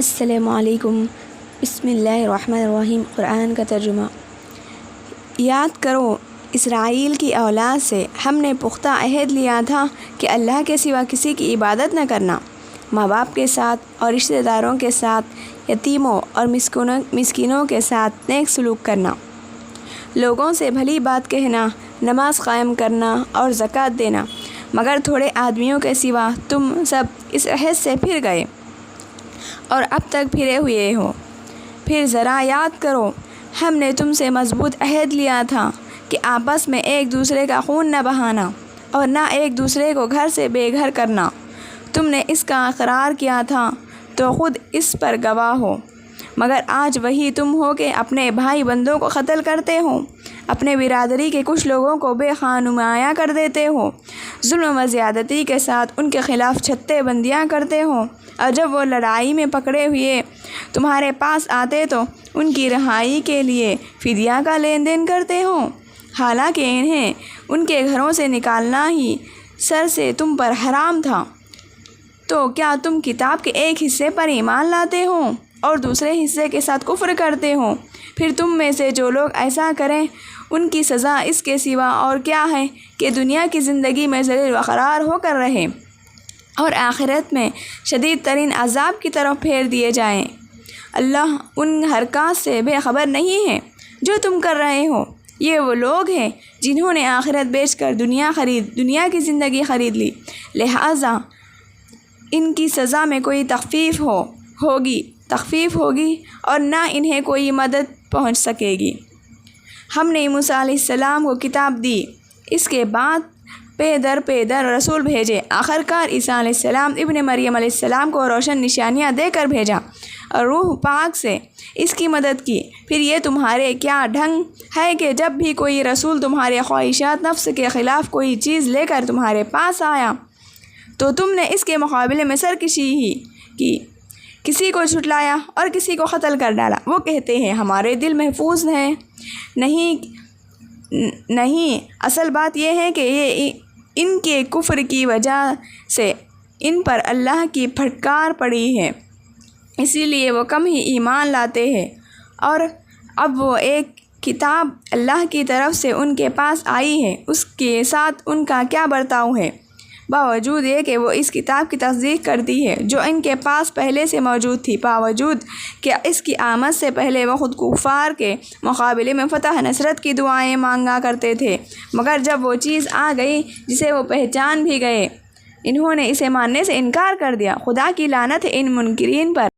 السلام علیکم۔ بسم اللہ الرحمن الرحیم۔ قرآن کا ترجمہ۔ یاد کرو، اسرائیل کی اولاد سے ہم نے پختہ عہد لیا تھا کہ اللہ کے سوا کسی کی عبادت نہ کرنا، ماں باپ کے ساتھ اور رشتہ داروں کے ساتھ، یتیموں اور مسکینوں کے ساتھ نیک سلوک کرنا، لوگوں سے بھلی بات کہنا، نماز قائم کرنا اور زکوٰۃ دینا، مگر تھوڑے آدمیوں کے سوا تم سب اس عہد سے پھر گئے اور اب تک پھرے ہوئے ہو۔ پھر ذرا یاد کرو، ہم نے تم سے مضبوط عہد لیا تھا کہ آپس میں ایک دوسرے کا خون نہ بہانا اور نہ ایک دوسرے کو گھر سے بے گھر کرنا۔ تم نے اس کا اقرار کیا تھا تو خود اس پر گواہ ہو، مگر آج وہی تم ہو کہ اپنے بھائی بندوں کو قتل کرتے ہو، اپنے برادری کے کچھ لوگوں کو بے خواہ نمایاں کر دیتے ہو، ظلم و زیادتی کے ساتھ ان کے خلاف چھتے بندیاں کرتے ہو، اور جب وہ لڑائی میں پکڑے ہوئے تمہارے پاس آتے تو ان کی رہائی کے لیے فدیہ کا لین دین کرتے ہو، حالانکہ انہیں ان کے گھروں سے نکالنا ہی سر سے تم پر حرام تھا۔ تو کیا تم کتاب کے ایک حصے پر ایمان لاتے ہو اور دوسرے حصے کے ساتھ کفر کرتے ہو؟ پھر تم میں سے جو لوگ ایسا کریں ان کی سزا اس کے سوا اور کیا ہے کہ دنیا کی زندگی میں ذلیل وقرار ہو کر رہے اور آخرت میں شدید ترین عذاب کی طرف پھیر دیے جائیں۔ اللہ ان حرکات سے بے خبر نہیں ہے جو تم کر رہے ہو۔ یہ وہ لوگ ہیں جنہوں نے آخرت بیچ کر دنیا کی زندگی خرید لی، لہٰذا ان کی سزا میں کوئی تخفیف ہوگی اور نہ انہیں کوئی مدد پہنچ سکے گی۔ ہم نے موسیٰ علیہ السلام کو کتاب دی، اس کے بعد پے در رسول بھیجے، آخرکار عیسیٰ علیہ السلام ابن مریم علیہ السلام کو روشن نشانیاں دے کر بھیجا اور روح پاک سے اس کی مدد کی۔ پھر یہ تمہارے کیا ڈھنگ ہے کہ جب بھی کوئی رسول تمہارے خواہشات نفس کے خلاف کوئی چیز لے کر تمہارے پاس آیا تو تم نے اس کے مقابلے میں سرکشی ہی کی، کسی کو جھٹلایا اور کسی کو قتل کر ڈالا۔ وہ کہتے ہیں ہمارے دل محفوظ ہیں، نہیں، اصل بات یہ ہے کہ ان کے کفر کی وجہ سے ان پر اللہ کی پھٹکار پڑی ہے، اسی لیے وہ کم ہی ایمان لاتے ہیں۔ اور اب وہ ایک کتاب اللہ کی طرف سے ان کے پاس آئی ہے، اس کے ساتھ ان کا کیا برتاؤ ہے، باوجود یہ کہ وہ اس کتاب کی تصدیق کرتی ہے جو ان کے پاس پہلے سے موجود تھی، باوجود کہ اس کی آمد سے پہلے وہ خود کفار کے مقابلے میں فتح نصرت کی دعائیں مانگا کرتے تھے، مگر جب وہ چیز آ گئی جسے وہ پہچان بھی گئے، انہوں نے اسے ماننے سے انکار کر دیا۔ خدا کی لعنت ہے ان منکرین پر۔